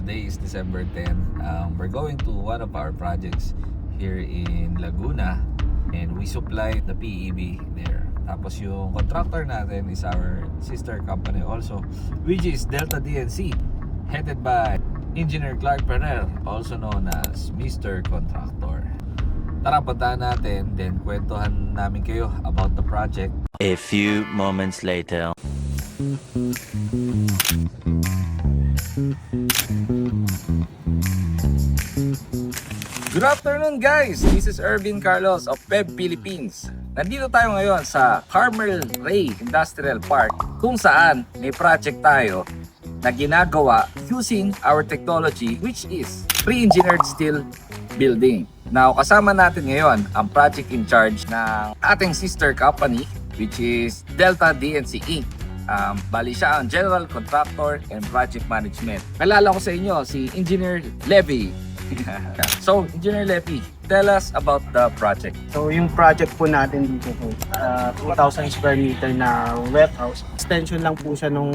Today is December 10. We're going to one of our projects here in Laguna and we supply the PEB there. Tapos yung contractor natin is our sister company also, which is Delta DNC, headed by Engineer Clark Ferrer, also known as Mr. Contractor. Tara, puntahan natin, then kwentuhan namin kayo about the project. A few moments later. Good afternoon guys! This is Ervin Carlos of PEB Philippines. Nandito tayo ngayon sa Carmel Ray Industrial Park kung saan may project tayo na ginagawa using our technology, which is pre-engineered steel building. Now, kasama natin ngayon ang project in charge ng ating sister company, which is Delta DNC Inc. Bali siya ang General Contractor and Project Management. Kalala ko sa inyo si Engineer Levy. So, Engineer Levy, tell us about the project. So yung project po natin dito po, 2,000 square meter na warehouse. Extension lang po siya nung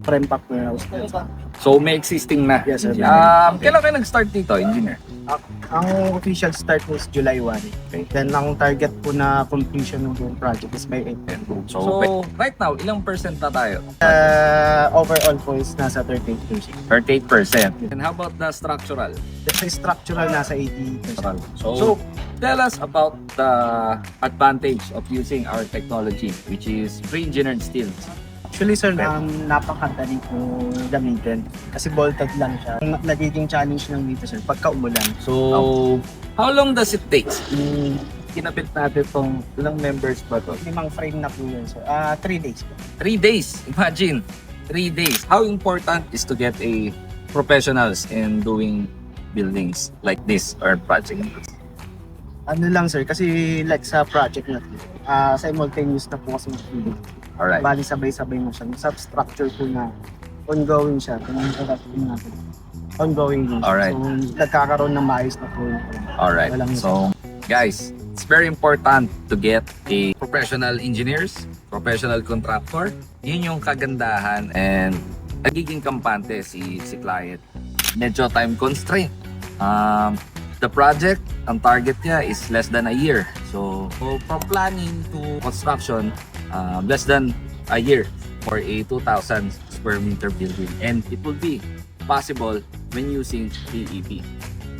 frame pack warehouse. So, may existing na. Yes, sir. Kailan kayo nag-start dito, Engineer? Ang official start was July 1. Okay. Then ang target po na completion ng buong project is by April. So, right now, ilang percent na tayo? Overall po is nasa 38%. 38%. And how about the structural? The structural nasa 80%. So, tell us about the advantage of using our technology, which is pre-engineered steel. Actually sir, napakadali po gamitin kasi bolted lang siya. Ang nagiging challenge lang dito sir, pagka umulan. So, how long does it take? Kinapit natin itong ilang members ba to? 5 frame na po yun sir. 3 days po. 3 days. Imagine, 3 days. How important is to get a professionals in doing buildings like this or project? Ano lang sir, kasi like sa project natin, simultaneous na po kasi mag-build. Alright. Bali sabay-sabay mo siya. Yung substructure po na ongoing siya. Kung natin, ongoing din. Alright. So nagkakaroon ng maayos na po. Alright. Walang So, guys, it's very important to get a professional engineers, professional contractor. Yun yung kagandahan and nagiging kampante si client. Medyo time constraint. The project, ang target niya is less than a year. So from planning to construction, less than a year for a 2,000 square meter building. And it will be possible when using PEB.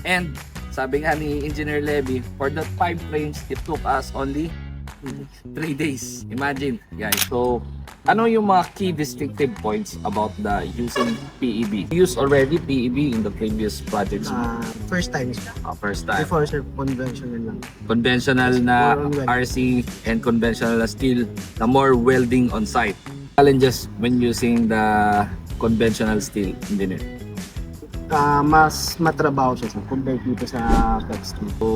And sabi nga ni Engineer Levy, for the 5 frames, it took us only 3 days. Imagine, guys. So, ano yung mga key distinctive points about the using PEB? You used already PEB in the previous projects? First time sir. First time. Before sir, conventional lang. Conventional na RC and conventional na steel na more welding on site. Challenges when using the conventional steel, engineer? Mas matrabaho siya sir, compared dito sa flex steel. So,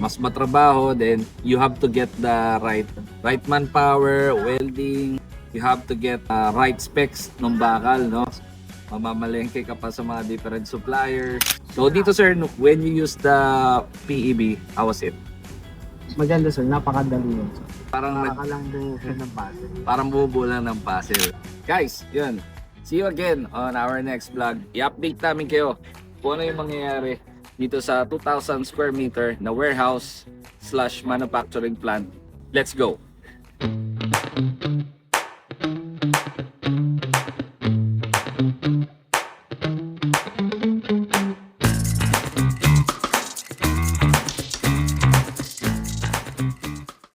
mas matrabaho, then you have to get the right manpower, welding, you have to get right specs ng bakal, no? Mamamalengke ka pa sa mga different suppliers. So dito sir, when you use the PEB, how was it? Maganda sir, napakadali yun. Parang Nakakalang buo ng puzzle. parang bubuo lang ng puzzle. Guys, yun. See you again on our next vlog. I-update namin kayo kung ano yung mangyayari dito sa 2,000 square meter na warehouse / manufacturing plant. Let's go!